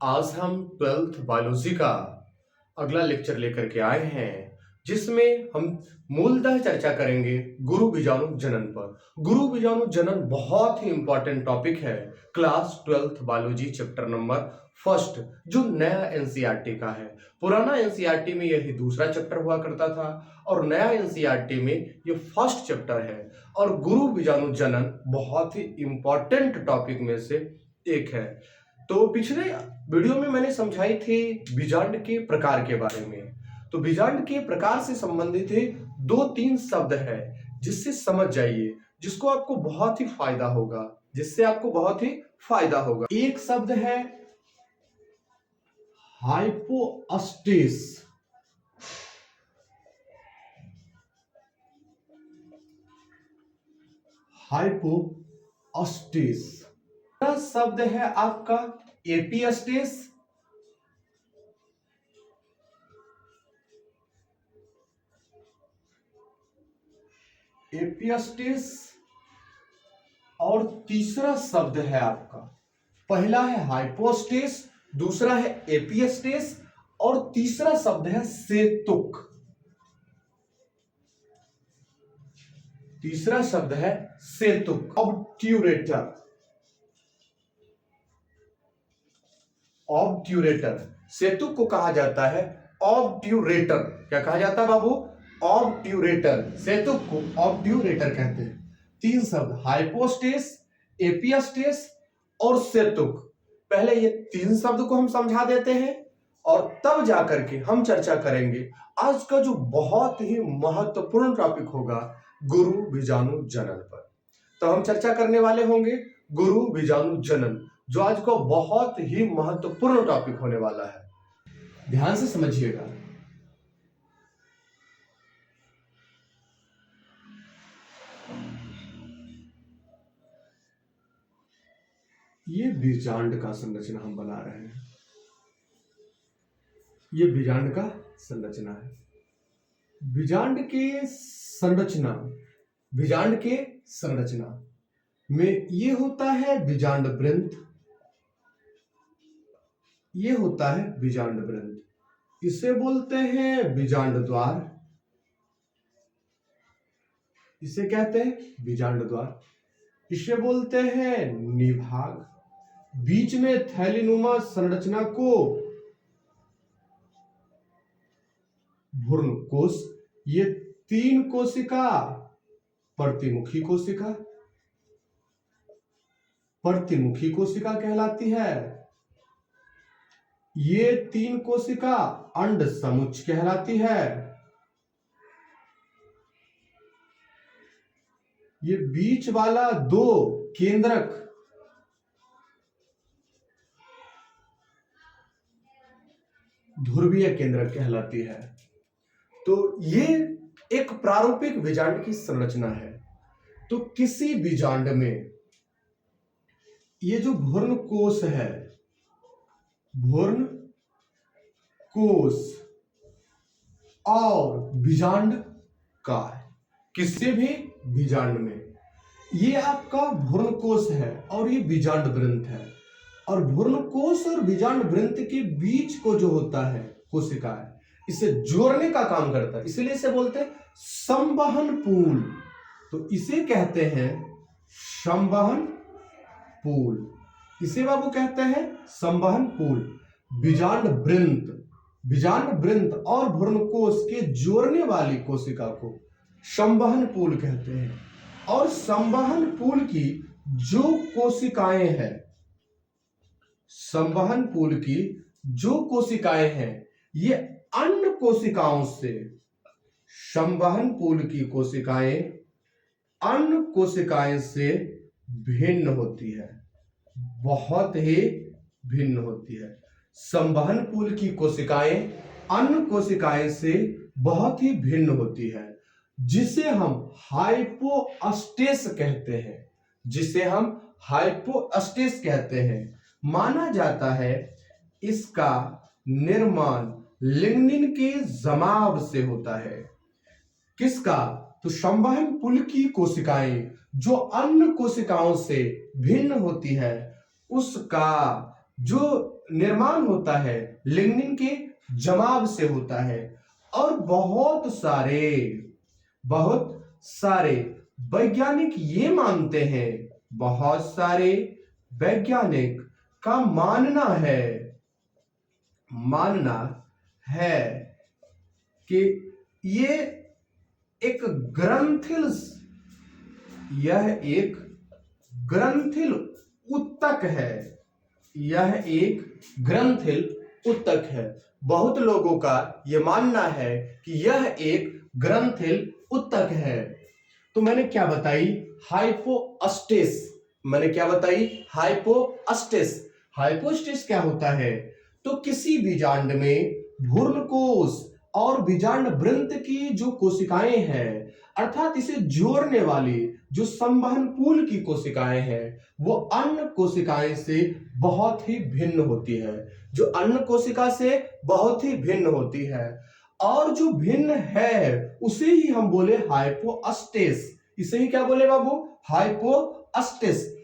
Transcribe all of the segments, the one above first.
आज हम 12th biology का अगला लेक्चर लेकर के आए हैं जिसमें हम मूलतः चर्चा करेंगे गुरु बीजाणु जनन पर। गुरु बीजाणु जनन बहुत ही इंपॉर्टेंट टॉपिक है class 12th biology chapter number first, जो नया एनसीईआरटी का है। पुराना एनसीईआरटी में यही दूसरा चैप्टर हुआ करता था और नया एनसीईआरटी में ये फर्स्ट चैप्टर है। और गुरु बीजाणु जनन बहुत ही इंपॉर्टेंट टॉपिक में से एक है। तो पिछले वीडियो में मैंने समझाई थी बीजांड के प्रकार के बारे में। तो बीजांड के प्रकार से संबंधित है 2-3 शब्द है जिससे समझ जाइए, जिसको आपको बहुत ही फायदा होगा, जिससे आपको बहुत ही फायदा होगा। एक शब्द है हाइपोस्टेस। हाइपोस्टेस शब्द है आपका एपिस्टेस। एपिस्टेस और तीसरा शब्द है आपका, पहला है हाइपोस्टेस, दूसरा है एपिस्टेस और तीसरा शब्द है सेतुक। तीसरा शब्द है सेतुक। ऑब्ट्यूरेटर। ऑब्ट्यूरेटर सेतुक को कहा जाता है ऑब्ट्यूरेटर। क्या कहा जाता है बाबू? ऑब्ट्यूरेटर। सेतुक को ऑब्ट्यूरेटर कहते हैं। 3 शब्द हाइपोस्टेस, एपिस्टेस और सेतुक। पहले ये 3 शब्द को हम समझा देते हैं और तब जाकर के हम चर्चा करेंगे आज का जो बहुत ही महत्वपूर्ण टॉपिक होगा गुरु बीजाणु जनन पर। तो हम चर्चा करने वाले होंगे गुरु बीजाणु जनन, जो आज का बहुत ही महत्वपूर्ण टॉपिक होने वाला है। ध्यान से समझिएगा। ये बीजांड का संरचना हम बना रहे हैं। ये बीजांड का संरचना है। बीजांड के संरचना में ये होता है बीजांड वृंत। ये होता है बीजांड वृंत। इसे बोलते हैं बीजांड द्वार। इसे कहते हैं बीजांड द्वार। इसे बोलते हैं निभाग। बीच में थैलीनुमा संरचना को भ्रूणकोश। ये 3 कोशिका प्रतिमुखी कोशिका कहलाती है। ये 3 कोशिका अंड समुच्च कहलाती है। ये बीच वाला 2 केंद्रक ध्रुवीय केंद्रक कहलाती है। तो ये एक प्रारूपिक बीजांड की संरचना है। तो किसी बीजांड में ये जो भ्रूण कोश है, भ्रूण कोश और बीजांड काय, किसी भी बीजांड में ये आपका भ्रूण कोश है और ये बीजांड वृंत है। और भ्रूण कोश और बीजांड वृंत के बीच को जो होता है कोशिका है, इसे जोड़ने का काम करता है, इसलिए इसे बोलते हैं संवहन पूल। तो इसे कहते हैं संवहन पूल। इसे बाबू कहते हैं संवहन पूल। बीजांड वृंत और भ्रूणकोश के जोड़ने वाली कोशिका को संवहन पूल कहते हैं। और संवहन पूल की जो कोशिकाएं हैं, संवहन पूल की जो कोशिकाएं हैं, ये अन्य कोशिकाओं से, संवहन पूल की कोशिकाएं अन्य कोशिकाएं से भिन्न होती है, बहुत ही भिन्न होती है। संवहन पूल की कोशिकाएं अन्य कोशिकाएं से बहुत ही भिन्न होती है, जिसे हम हाइपोस्टेस कहते हैं। जिसे हम हाइपोस्टेस कहते हैं। माना जाता है इसका निर्माण लिग्निन के जमाव से होता है। किसका? तो संवहन पूल की कोशिकाएं जो अन्य कोशिकाओं से भिन्न होती है, उसका जो निर्माण होता है लिग्निन के जमाव से होता है। और बहुत सारे वैज्ञानिक ये मानते हैं, बहुत सारे वैज्ञानिक का मानना है कि ये एक ग्रंथिल उत्तक है। यह एक ग्रंथिल उत्तक है। बहुत लोगों का यह मानना है कि यह एक ग्रंथिल उत्तक है। तो मैंने क्या बताई? हाइपोस्टेस। मैंने क्या बताई? हाइपोस्टेस। हाइपोस्टेस क्या होता है? तो किसी बीजांड में भ्रूणकोश और बीजांड वृंत की जो कोशिकाएं हैं, अर्थात इसे जोड़ने वाली जो संवहन पूल की कोशिकाएं हैं, वो अन्य कोशिकाएं से बहुत ही भिन्न होती है। जो अन्य कोशिका से बहुत ही भिन्न होती है, और जो भिन्न है उसे ही हम बोले हाइपोस्टेस। इसे ही क्या बोले बाबू? हाइपोस्टेस।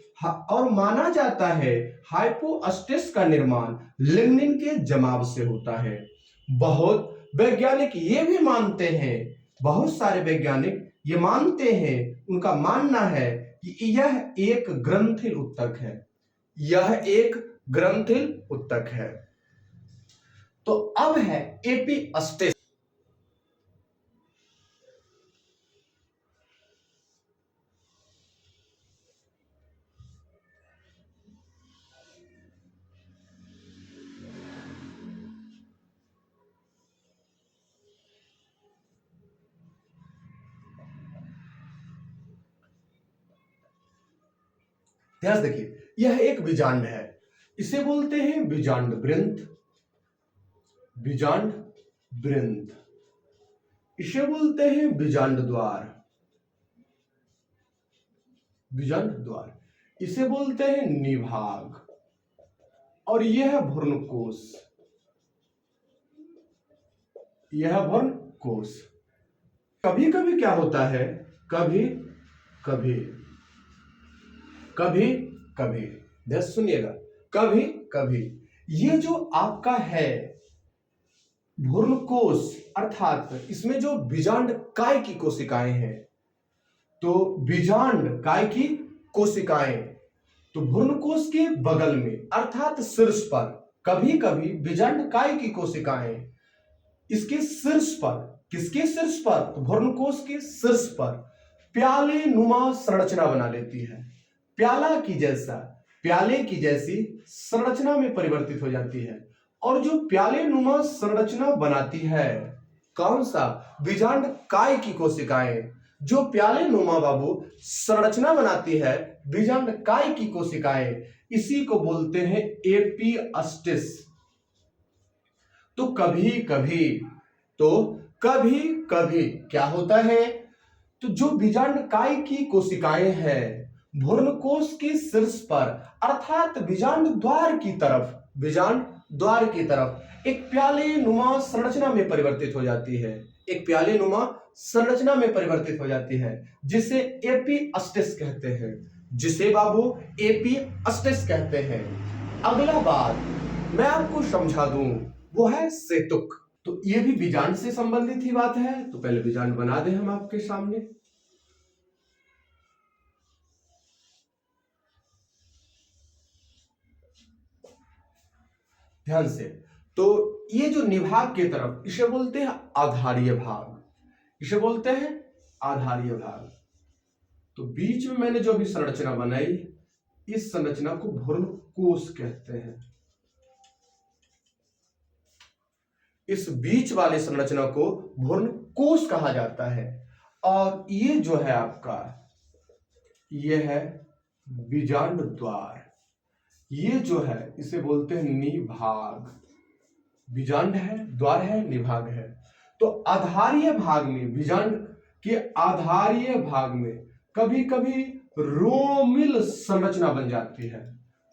और माना जाता है हाइपोस्टेस का निर्माण लिग्निन के जमाव से होता है। बहुत वैज्ञानिक ये भी मानते हैं, बहुत सारे वैज्ञानिक ये मानते हैं, उनका मानना है कि यह एक ग्रंथिल उत्तक है। यह एक ग्रंथिल उत्तक है। तो अब है एपिस्टेस। ध्यान से देखिए, यह एक बीजांड है। इसे बोलते हैं बीजांड वृंत। बीजांड वृंत। इसे बोलते हैं बीजांड द्वार। बीजांड द्वार। इसे बोलते हैं निभाग। और यह भ्रूणकोश। यह भ्रूणकोश। कभी कभी क्या होता है? कभी कभी ध्यान सुनिएगा, कभी कभी ये जो आपका है भ्रूणकोश, अर्थात इसमें जो बीजांड काय की कोशिकाएं हैं, तो बीजांड काय की कोशिकाएं तो भ्रूणकोश के बगल में अर्थात शीर्ष पर, कभी कभी बीजांड काय की कोशिकाएं इसके शीर्ष पर, किसके शीर्ष पर? तो भ्रूणकोश के शीर्ष पर प्याले नुमा संरचना बना लेती है। प्याले की जैसी संरचना में परिवर्तित हो जाती है। और जो प्याले नुमा संरचना बनाती है, कौन सा? बीजांड काय की कोशिकाएं। जो प्याले नुमा बाबू संरचना बनाती है बीजांड काय की कोशिकाएं, इसी को बोलते हैं एपिस्टेस। तो कभी कभी क्या होता है? तो जो बीजांड काय की कोशिकाएं हैं भ्रूणकोश के शीर्ष पर, अर्थात बीजांड द्वार की तरफ एक प्याले नुमा संरचना में परिवर्तित हो जाती है। एक प्याले नुमा संरचना में परिवर्तित हो जाती है, जिसे एपिस्टेस कहते हैं। जिसे बाबू एपिस्टेस कहते हैं। अगला बात मैं आपको समझा दूं, वो है सेतुक। तो ये भी बीजांड से संबंधित ही बात है। तो पहले बीजांड बना दें हम आपके सामने। ध्यान से, तो ये जो निभाग की तरफ, इसे बोलते हैं आधारीय भाग। इसे बोलते हैं आधारीय भाग। तो बीच में मैंने जो भी संरचना बनाई, इस संरचना को भ्रूणकोश कहते हैं। इस बीच वाले संरचना को भ्रूणकोश कहा जाता है। और ये जो है आपका, ये है बीजांड द्वार। ये जो है इसे बोलते हैं निभाग। बीजांड है, द्वार है, निभाग है। तो आधारीय भाग में, बीजांड के आधारीय भाग में कभी कभी रोमिल संरचना बन जाती है।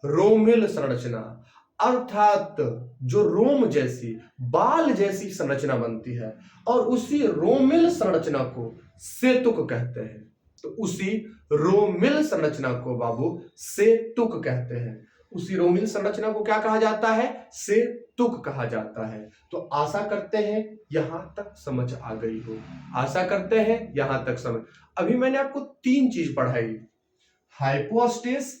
रोमिल संरचना अर्थात जो रोम जैसी, बाल जैसी संरचना बनती है, और उसी रोमिल संरचना को सेतुक कहते हैं। तो उसी रोमिल संरचना को बाबू सेतुक कहते हैं। उसी रोमिल संरचना को क्या कहा जाता है? सेतुक कहा जाता है। तो आशा करते हैं यहां तक समझ आ गई हो। आशा करते हैं यहां तक समझ। अभी मैंने आपको 3 चीज पढ़ाई, हाइपोस्टेस,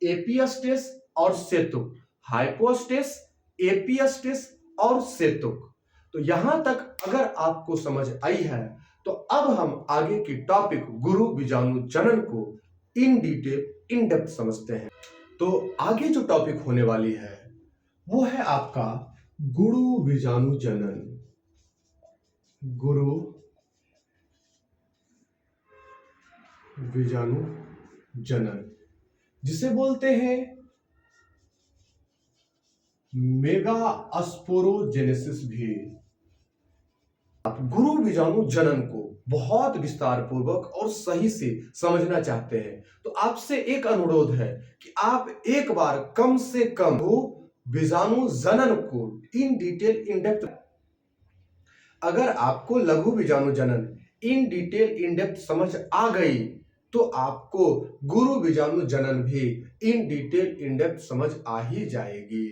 एपिस्टेस और सेतुक। हाइपोस्टेस, एपिस्टेस और सेतुक। तो यहां तक अगर आपको समझ आई है तो अब हम आगे की टॉपिक गुरु बीजाणु जनन को इन डिटेल इन डेप्थ समझते हैं। तो आगे जो टॉपिक होने वाली है वो है आपका गुरु बीजाणु जनन। गुरु बीजाणु जनन जिसे बोलते हैं मेगा स्पोरोजेनेसिस भी। आप गुरु बीजाणु जनन को बहुत विस्तार पूर्वक और सही से समझना चाहते हैं तो आपसे एक अनुरोध है कि आप एक बार कम से कम बीजाणु जनन को इन डिटेल इन डेप्थ, अगर आपको लघु बीजाणु जनन इन डिटेल इन डेप्थ समझ आ गई तो आपको गुरु बीजाणु जनन भी इन डिटेल इन डेप्थ समझ आ ही जाएगी।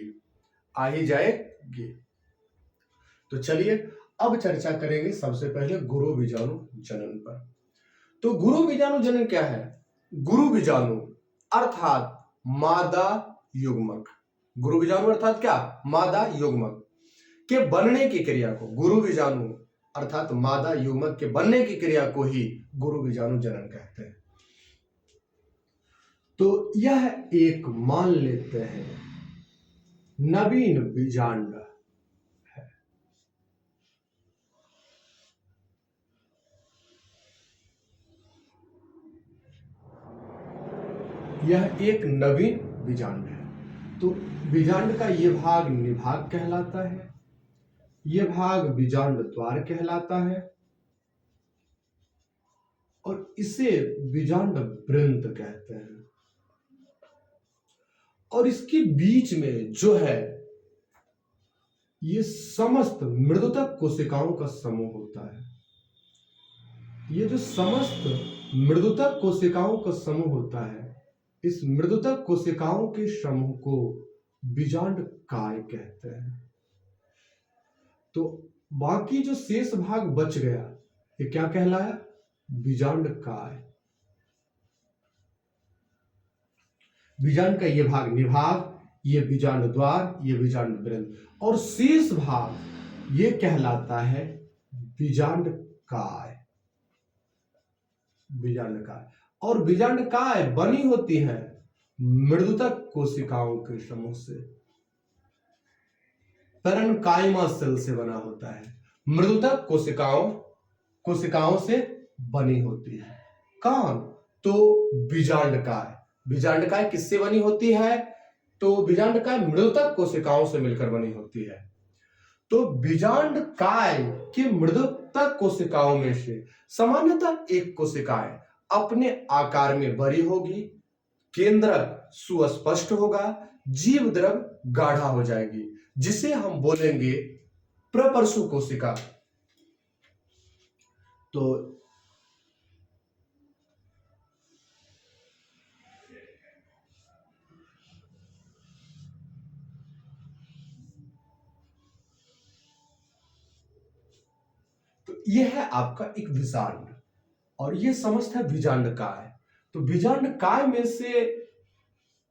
तो चलिए अब चर्चा करेंगे सबसे पहले गुरु बीजाणु जनन पर। तो गुरु बीजाणु जनन क्या है? गुरु बीजाणु अर्थात मादा युग्मक, गुरु बीजाणु अर्थात क्या? मादा युग्मक के बनने की क्रिया को, गुरु बीजाणु अर्थात मादा युग्मक के बनने की क्रिया को ही गुरु बीजाणु जनन कहते हैं। तो यह एक मान लेते हैं नवीन बीजांड है। यह एक नवीन बीजांड है। तो बीजांड का यह भाग निभाग कहलाता है, यह भाग बीजांड द्वार कहलाता है और इसे बीजांड वृंत कहते हैं। और इसके बीच में जो है ये समस्त मृदुतक कोशिकाओं का समूह होता है। ये जो समस्त मृदुतक कोशिकाओं का समूह होता है, इस मृदुतक कोशिकाओं के समूह को बीजांड काय कहते हैं। तो बाकी जो शेष भाग बच गया ये क्या कहलाया? बीजांड काय। बीजांड का ये भाग निभाग, ये बीजांड द्वार, ये बीजांड वृंत और शेष भाग ये कहलाता है बीजांड काय। बीजांड काय और बीजांड काय बनी होती है मृदुतक कोशिकाओं के समूह से, पेरेन्काइमा सेल से बना होता है। मृदुतक कोशिकाओं से बनी होती है। कौन? तो बीजांड काय। बीजांड काय किससे बनी होती है? तो बीजांड काय मृदुतक कोशिकाओं से मिलकर बनी होती है। तो बीजांड काय की मृदुतक कोशिकाओं में से सामान्यतः एक कोशिकाएं अपने आकार में बड़ी होगी, केंद्रक सुस्पष्ट होगा, जीव द्रव गाढ़ा हो जाएगी, जिसे हम बोलेंगे प्रपर्शु कोशिका। तो यह है आपका एक बीजांड और यह समस्त है बीजांड काय। तो बीजांड काय में से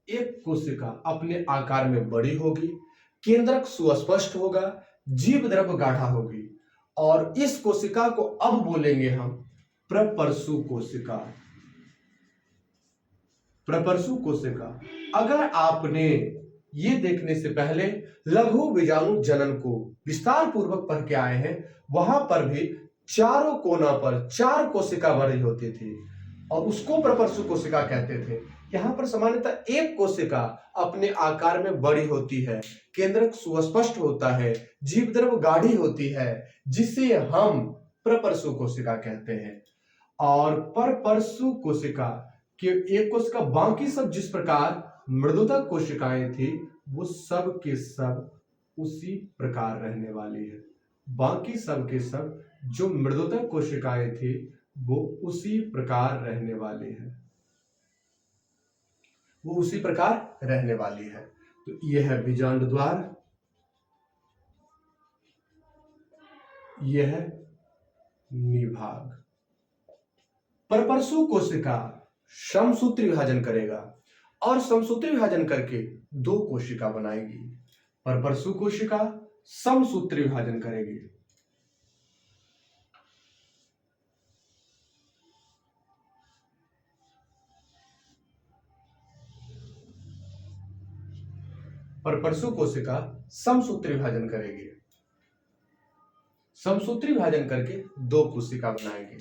एक कोशिका अपने आकार में बड़ी होगी, केंद्रक सुस्पष्ट होगा, जीव द्रव गाढ़ा होगी और इस कोशिका को अब बोलेंगे हम प्रपर्शु कोशिका। प्रपर्शु कोशिका। अगर आपने ये देखने से पहले लघु बीजाणु जनन को विस्तार पूर्वक पढ़ के आए हैं, वहां पर भी चारों कोना पर 4 कोशिका बनी होती थी और उसको प्रपर्शु कोशिका कहते थे। यहां पर सामान्यतः एक कोशिका अपने आकार में बड़ी होती है, केंद्रक सुस्पष्ट होता है, जीव द्रव गाढ़ी होती है, जिसे हम प्रपर्शु कोशिका कहते हैं। और परपर्शु कोशिका के एक कोशिका, बाकी सब जिस प्रकार मृदुतक कोशिकाएं थी वो सब के सब उसी प्रकार रहने वाली है। बाकी सब के सब जो मृदुतक कोशिकाएं थी वो उसी प्रकार रहने वाली है। वो उसी प्रकार रहने वाली है। तो यह है बीजांड द्वार, यह है निभाग। परपरसु कोशिका समसूत्री विभाजन करेगा और समसूत्री विभाजन करके दो कोशिका बनाएगी। परपरसु कोशिका समसूत्री विभाजन करेगी। परपरसु कोशिका समसूत्री विभाजन करेगी। समसूत्री विभाजन करके दो कोशिका बनाएंगे,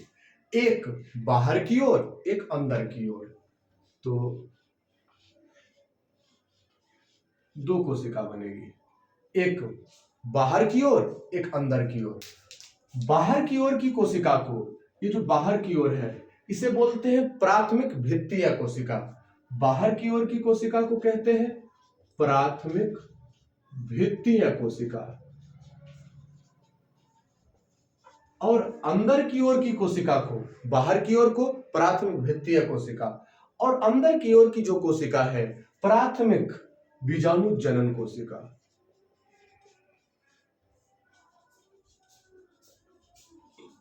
एक बाहर की ओर, एक अंदर की ओर। तो दो कोशिका बनेगी, एक बाहर की ओर, एक अंदर की ओर। बाहर की ओर की कोशिका को, ये जो बाहर की ओर है, इसे बोलते हैं प्राथमिक भित्तीय कोशिका। बाहर की ओर की कोशिका को कहते हैं प्राथमिक भित्तीय कोशिका, और अंदर की ओर की कोशिका को, बाहर की ओर को प्राथमिक भित्तीय कोशिका, और अंदर की ओर की जो कोशिका है प्राथमिक बीजाणु जनन कोशिका।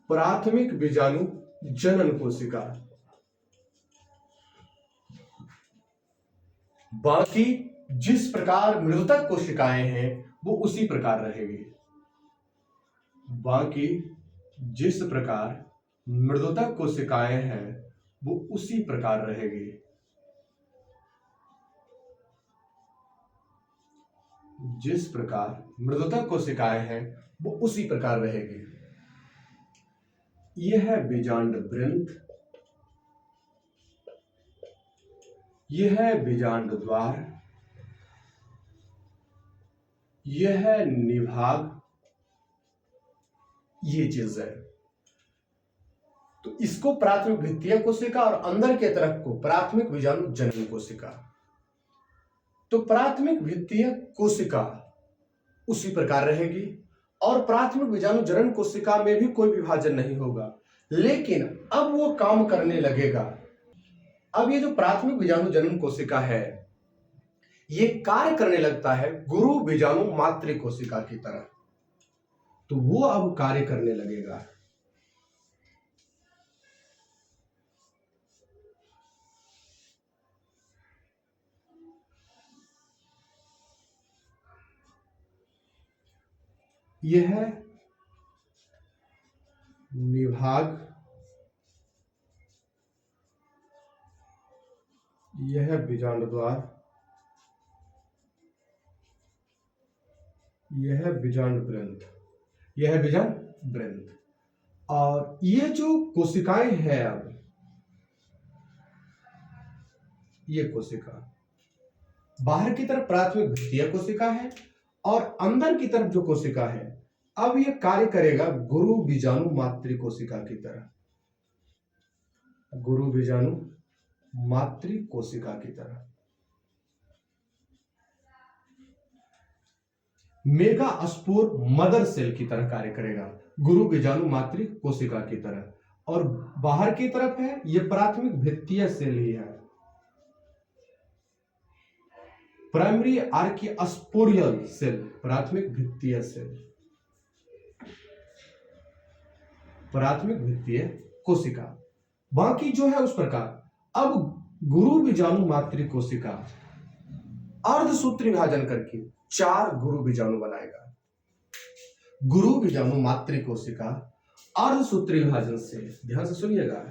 प्राथमिक बीजाणु जनन कोशिका। बाकी जिस प्रकार मृतक कोशिकाएं हैं वो उसी प्रकार रहेगी। बाकी जिस प्रकार मृदुतक कोशिकाएं हैं वो उसी प्रकार रहेगी। जिस प्रकार मृदुतक कोशिकाएं हैं वो उसी प्रकार रहेगी। यह है बीजांड वृंत, यह है बीजांड द्वार, यह है निभाग, ये चीज है। तो इसको प्राथमिक भित्तीय कोशिका और अंदर के तरफ को प्राथमिक बीजाणु जनन कोशिका। तो प्राथमिक भित्तीय कोशिका उसी प्रकार रहेगी और प्राथमिक बीजाणु जनन कोशिका में भी कोई विभाजन नहीं होगा। लेकिन अब वो काम करने लगेगा। अब ये जो प्राथमिक बीजाणु जनन कोशिका है ये कार्य करने लगता है गुरु बीजाणु मातृ कोशिका की तरह। तो वो अब कार्य करने लगेगा। यह है निभाग, यह है बीजांड द्वार, यह है बीजांड वृंत, यह है बीजांड वृंत। और ये जो कोशिकाएं हैं, अब ये कोशिका बाहर की तरफ प्राथमिक भित्तीय कोशिका है और अंदर की तरफ जो कोशिका है अब ये कार्य करेगा गुरु बीजाणु मातृ कोशिका की तरह। गुरु बीजाणु मातृ कोशिका की तरह। मेगा स्पोर मदर सेल की तरह कार्य करेगा, गुरु बीजाणु मातृ कोशिका की तरह। और बाहर की तरफ है ये प्राथमिक भित्तीय सेल ही है, प्राइमरी आर्कियोस्पोरियल सेल, प्राथमिक भित्तीय सेल, प्राथमिक भित्तीय कोशिका। बाकी जो है उस प्रकार अब गुरु बीजाणु मातृ कोशिका अर्धसूत्री विभाजन करके 4 गुरु बीजाणु बनाएगा। गुरु बीजाणु मातृ कोशिका अर्धसूत्री विभाजन से, ध्यान से सुनिएगा,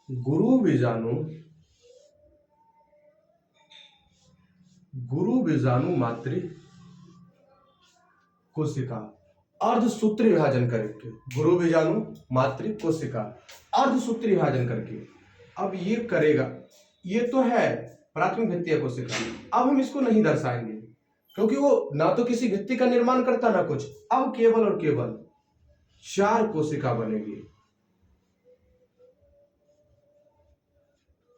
गुरु बीजाणु मातृ कोशिका अर्धसूत्री विभाजन करके, गुरु बीजाणु मातृ कोशिका अर्धसूत्री विभाजन करके अब ये करेगा। ये तो है प्राथमिक भित्तीय कोशिका। अब हम इसको नहीं दर्शाएंगे क्योंकि वो ना तो किसी भित्ति का निर्माण करता ना कुछ। अब केवल और केवल 4 कोशिका बनेगी।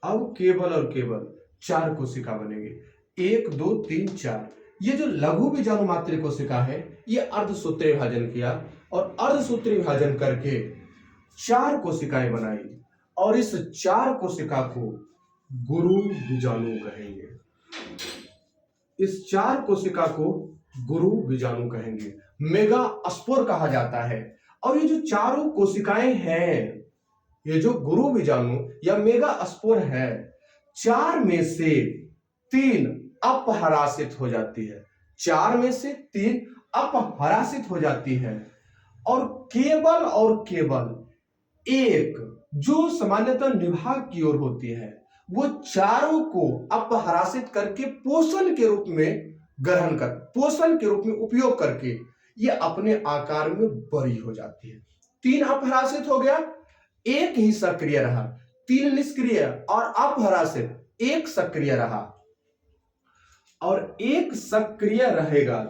अब केवल और केवल 4 कोशिका बनेगी, 1 2 3 4। ये जो लघु बीजाणु मातृ कोशिका है ये अर्धसूत्री विभाजन किया और अर्धसूत्री विभाजन करके 4 कोशिकाएं बनाई और इस 4 कोशिका को गुरु बीजाणु कहेंगे। इस 4 कोशिका को गुरु बीजाणु कहेंगे, मेगा स्पोर कहा जाता है। और ये जो चारों कोशिकाएं हैं, ये जो गुरु बीजाणु या मेगा स्पोर है, 4 में से 3 अपहरासित हो जाती है, 4 में से 3 अपहरासित हो जाती है, और केवल एक जो सामान्यतः निभाग की ओर होती है, वो चारों को अपहरासित करके पोषण के रूप में पोषण के रूप में उपयोग करके ये अपने आकार में बड़ी हो जाती है। 3 अपहरासित हो गया, एक ही सक्रिय रहा, 3 निष्क्रिय और अपहरासित, एक सक्रिय रहा, और एक सक्रिय रहेगा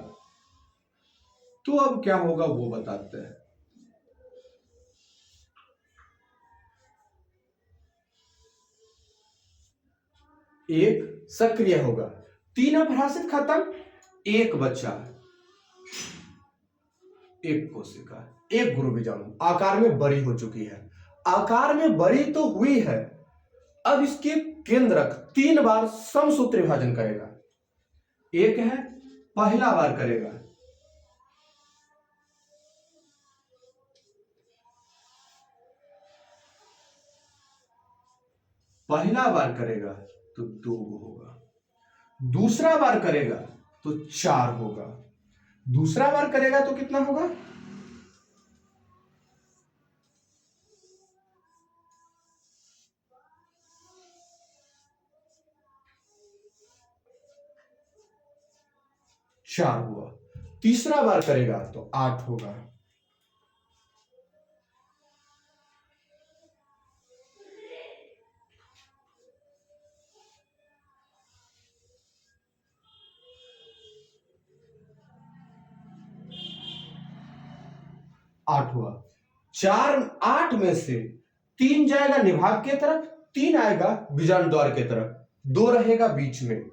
तो अब क्या होगा वो बताते हैं। एक सक्रिय होगा, 3 अपहरासित खत्म, एक बचा, एक कोशिका, एक गुरु बीजाणु आकार में बड़ी हो चुकी है। आकार में बड़ी तो हुई है, अब इसके केंद्रक 3 बार समसूत्र विभाजन करेगा। एक है, पहला बार करेगा, पहला बार करेगा तो 2 होगा, दूसरा बार करेगा तो 4 होगा, दूसरा बार करेगा तो कितना होगा, 4 हुआ, तीसरा बार करेगा तो 8 होगा, आठ हुआ। 8 में से 3 जाएगा निभाग के तरफ, 3 आएगा बीजाणु द्वार के तरफ, 2 रहेगा बीच में।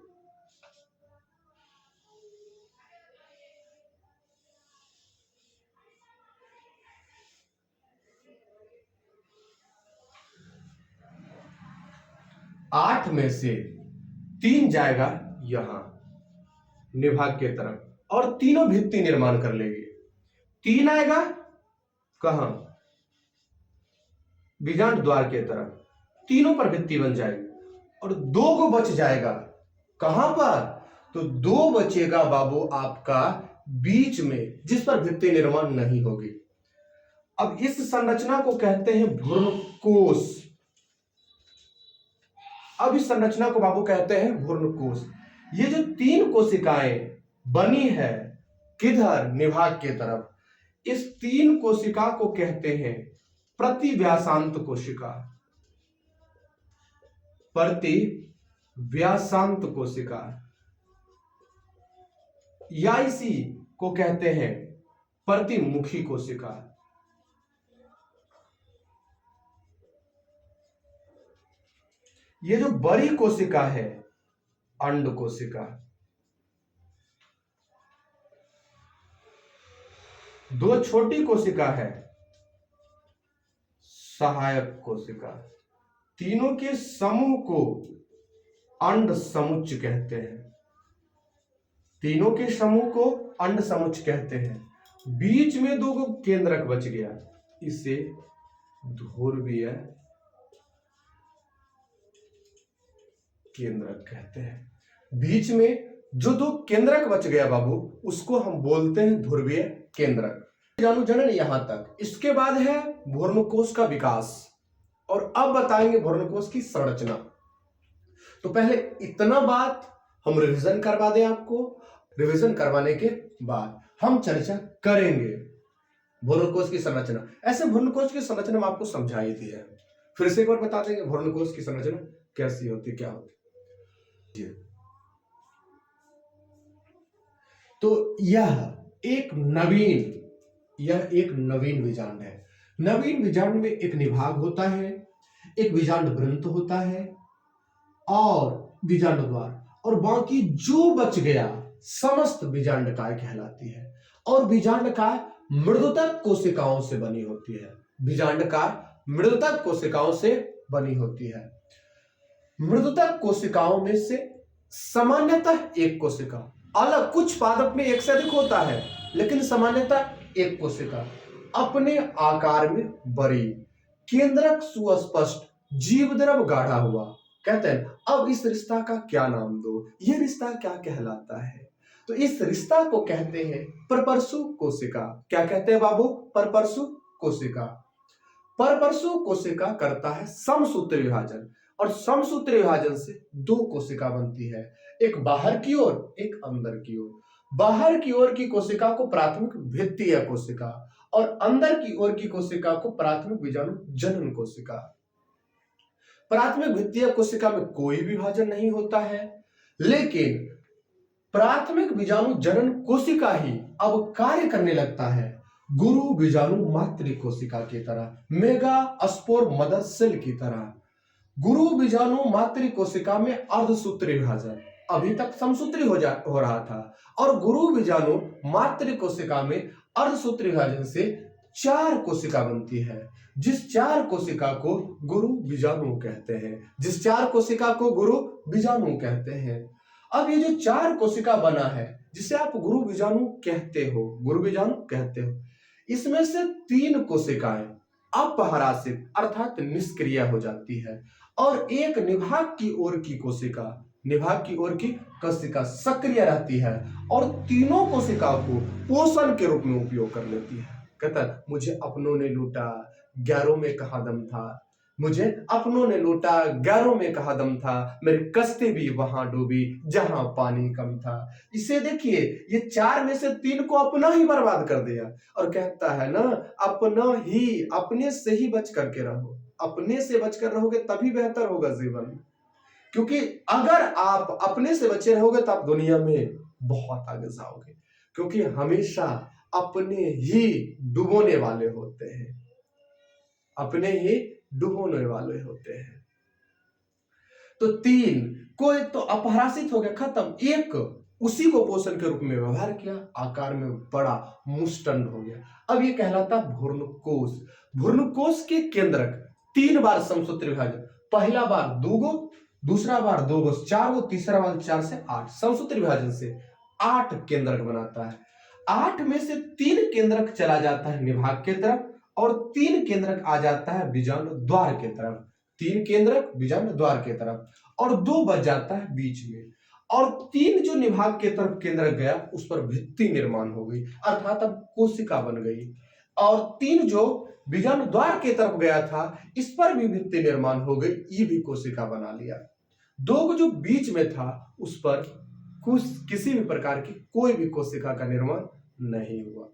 आठ में से 3 जाएगा यहां निभाग के तरफ और तीनों भित्ति निर्माण कर लेंगे। 3 आएगा कहां, बीजाणु द्वार के तरफ, तीनों पर भित्ति बन जाएगी, और 2 को बच जाएगा कहां पर, तो 2 बचेगा बाबू आपका बीच में, जिस पर भित्ति निर्माण नहीं होगी। अब इस संरचना को कहते हैं भ्रूणकोश। अब इस संरचना को बाबू कहते हैं भ्रूणकोश। ये जो 3 कोशिकाएं बनी है किधर, निभाग के तरफ, इस 3 कोशिका को कहते हैं प्रतिव्यासांत कोशिका। प्रतिव्यासांत कोशिका, या इसी को कहते हैं प्रतिमुखी कोशिका। ये जो बड़ी कोशिका है अंड कोशिका, 2 छोटी कोशिका है सहायक कोशिका। तीनों के समूह को अंड समुच्च कहते हैं। तीनों के समूह को अंड समुच्च कहते हैं। बीच में 2 को केंद्रक बच गया, इसे ध्रुवीय केंद्रक कहते हैं। बीच में जो 2 केंद्रक बच गया बाबू, उसको हम बोलते हैं ध्रुवीय केंद्रक। बीजाणु जनन यहां तक। इसके बाद है भ्रूणकोश का विकास, और अब बताएंगे भ्रूणकोश की संरचना। तो पहले इतना बात हम रिवीजन करवा दें आपको। रिवीजन करवाने के बाद हम चर्चा करेंगे भ्रूणकोश की संरचना। ऐसे भ्रूणकोश की संरचना हम आपको समझा ही दी है, फिर से एक बार बता देंगे भ्रूणकोश की संरचना कैसी होती, क्या होती। तो यह एक नवीन बीजांड है। नवीन बीजांड में एक निभाग होता है, एक बीजांड वृंत होता है और बीजांड द्वार, और बाकी जो बच गया समस्त बीजांडकाय कहलाती है। और बीजांडकाय मृदुतक कोशिकाओं से बनी होती है। बीजांडकाय मृदुतक कोशिकाओं से बनी होती है। मृदुतक कोशिकाओं में से सामान्यतः एक कोशिका, अलग कुछ पादप में एक से अधिक होता है, लेकिन सामान्यतः एक कोशिका अपने आकार में बड़ी, केंद्रक सुस्पष्ट, जीवद्रव गाढ़ा हुआ। कहते हैं अब इस रिश्ता का क्या नाम दो, ये रिश्ता क्या कहलाता है? तो इस रिश्ता को कहते हैं परपरसु कोशिका। क्या कहते हैं बाबू? परपरसु कोशिका। परपरसु कोशिका करता है समसूत्र विभाजन, और समसूत्र विभाजन से दो कोशिका बनती है, एक बाहर की ओर, एक अंदर की ओर। बाहर की ओर की कोशिका को प्राथमिक भित्तीय कोशिका और अंदर की ओर की कोशिका को प्राथमिक बीजाणु जनन कोशिका। प्राथमिक भित्तीय कोशिका में कोई विभाजन नहीं होता है, लेकिन प्राथमिक बीजाणु जनन कोशिका ही अब कार्य करने लगता है गुरु बीजाणु मातृ कोशिका की तरह, मेगा स्पोर मदर सेल की तरह। गुरु बीजाणु मातृ कोशिका में अर्धसूत्री विभाजन, अभी तक समसूत्री हो रहा था, और गुरु बीजाणु मातृ कोशिका में अर्धसूत्री विभाजन से 4 कोशिका बनती है, जिस 4 कोशिका को गुरु बीजाणु कहते हैं, जिस 4 कोशिका को गुरु बीजाणु कहते हैं। अब ये जो 4 कोशिका बना है, जिसे आप गुरु बीजाणु कहते हो, गुरु बीजाणु कहते हो, इसमें से 3 कोशिकाएं अपहरासित अर्थात निष्क्रिय हो जाती है, और एक निभाग की ओर की कोशिका, निभाग की ओर की कोशिका सक्रिय रहती है, और तीनों कोशिकाओं को पोषण के रूप में उपयोग कर लेती है। कहता है मुझे अपनों ने लूटा, गैरों में कहाँ दम था, मुझे अपनों ने लूटा, गैरों में कहाँ दम था, मेरी कश्ती भी वहां डूबी जहां पानी कम था। इसे देखिए, ये 4 में से 3 को अपना ही बर्बाद कर दिया, और कहता है ना अपना ही, अपने से ही बच करके रहो, अपने से बचकर रहोगे तभी बेहतर होगा जीवन। क्योंकि अगर आप अपने से बचे रहोगे तो आप दुनिया में बहुत आगे जाओगे, क्योंकि हमेशा अपने ही डुबोने वाले होते हैं, अपने ही डुबोने वाले होते हैं। तो 3 कोई तो अपहरासित हो गया, खत्म। एक उसी को पोषण के रूप में व्यवहार किया, आकार में बड़ा मुष्टंड हो गया। अब ये कहलाता भ्रूणकोश। भ्रूणकोश के केंद्रक 3 बार समसूत्र विभाजन, पहला बार 2 गो, दूसरा बार 2 गो 4 गो, तीसरा बार 4 से 8, समसूत्र विभाजन से 8 केंद्रक बनाता है। 8 में से 3 केंद्रक चला जाता है निभाग के तरफ, और 3 केंद्रक आ जाता है बीजाणु द्वार के तरफ, 3 केंद्रक बीजाणु द्वार के तरफ, और 2 बच जाता है बीच में, और 3 जो निभाग के तरफ केंद्रक गया उस पर भित्ति निर्माण हो गई, अर्थात अब कोशिका बन गई, और 3 जो बीजाणु द्वार के तरफ गया था इस पर भी भित्ति निर्माण हो गई, ये भी कोशिका बना लिया। 2 जो बीच में था उस पर किसी भी प्रकार की कोई भी कोशिका का निर्माण नहीं हुआ।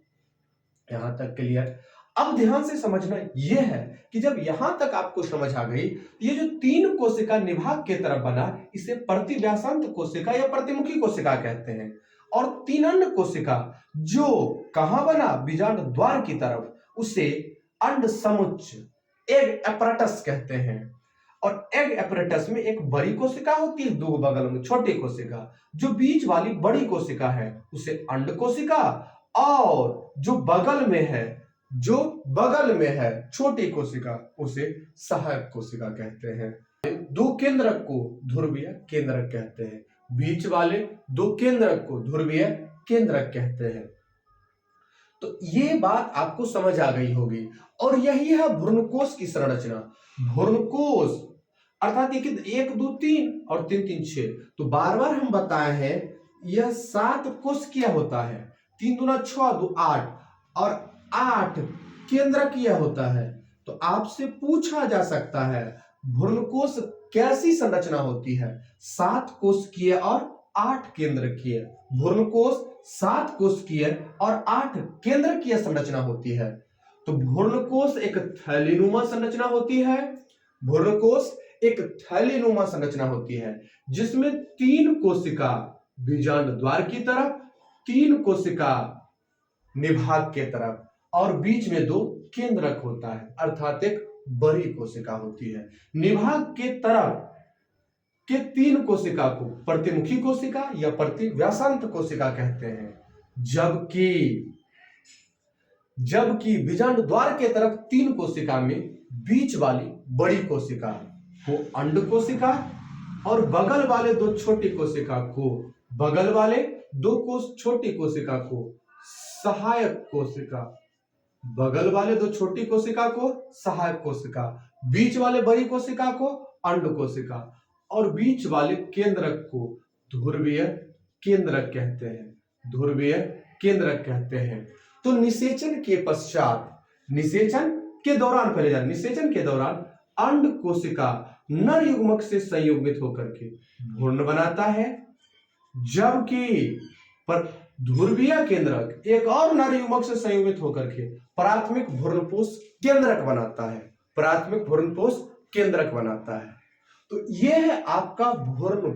यहां तक क्लियर? अब ध्यान से समझना यह है कि जब यहां तक आपको समझ आ गई, ये जो 3 कोशिका निभाग के तरफ बना, इसे प्रतिव्यासांत कोशिका या प्रतिमुखी कोशिका कहते हैं, और 3 अन्य कोशिका जो कहां बना, बीजाणु द्वार की तरफ, उसे अंड समुच्च एग एपरेटस कहते हैं। और एग एपरेटस में एक बड़ी कोशिका होती है, 2 बगल में छोटी कोशिका, जो बीच वाली बड़ी कोशिका है उसे अंड कोशिका, और जो बगल में है छोटी कोशिका उसे सहायक कोशिका कहते हैं। 2 केंद्रक को ध्रुवीय केंद्रक कहते हैं, बीच वाले 2 केंद्रक को ध्रुवीय केंद्रक कहते हैं। तो ये बात आपको समझ आ गई होगी, और यही है भ्रूणकोश की संरचना। भ्रूणकोश अर्थात 1 2 3 और 3 3 6, तो बार बार हम बताए हैं यह 7 कोश किया होता है, 3 दूना 6 2 8, और 8 केंद्रक यह होता है। तो आपसे पूछा जा सकता है भ्रूणकोश कैसी संरचना होती है? 7 कोशिकीय और 8 केंद्रकीय। भ्रूणकोश 7 कोशिकीय और 8 केंद्रकीय संरचना होती है। तो भ्रूणकोश एक थैलीनुमा संरचना होती है, भ्रूणकोश एक थैलीनुमा संरचना होती है, जिसमें 3 कोशिका बीजांड द्वार की तरफ, 3 कोशिका निभाग के तरफ, और बीच में 2 केंद्रक होता है, अर्थात एक बड़ी कोशिका होती है। निभाग के तरफ के 3 कोशिका को प्रतिमुखी कोशिका या प्रतिव्यासांत कोशिका कहते हैं, जबकि बीजांड द्वार के तरफ 3 कोशिका में बीच वाली बड़ी कोशिका को अंड कोशिका, और बगल वाले दो छोटी कोशिका को, बगल वाले दो छोटी कोशिका को सहायक कोशिका, बगल वाले दो छोटी कोशिका को सहायक कोशिका, बीच वाले बड़ी कोशिका को अंड कोशिका और बीच वाले केंद्रक को ध्रुवीय केंद्रक कहते हैं, ध्रुवीय केंद्रक कहते हैं। तो निषेचन के पश्चात, निषेचन के दौरान, पहले जान, निषेचन के दौरान अंड कोशिका नर युग्मक से संयुग्मित होकर के भ्रूण बनाता है, जबकि पर ध्रुवीय केंद्रक एक और नर युग्मक से संयुग्मित होकर के प्राथमिक भ्रूणपोष केंद्रक बनाता है, प्राथमिक भ्रूणपोष केंद्रक बनाता है। तो यह है आपका भ्रूण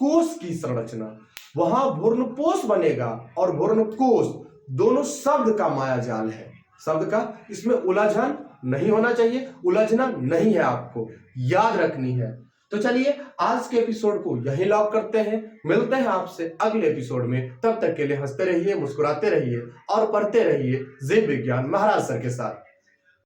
कोष की संरचना। वहां भ्रूणपोष बनेगा और भ्रूणकोष दोनों शब्द का मायाजाल है, शब्द का, इसमें उलझन नहीं होना चाहिए, उलझना नहीं है, आपको याद रखनी है। तो चलिए आज के एपिसोड को यहीं लॉक करते हैं, मिलते हैं आपसे अगले एपिसोड में। तब तक के लिए हंसते रहिए, मुस्कुराते रहिए और पढ़ते रहिए जीव विज्ञान महाराज सर के साथ।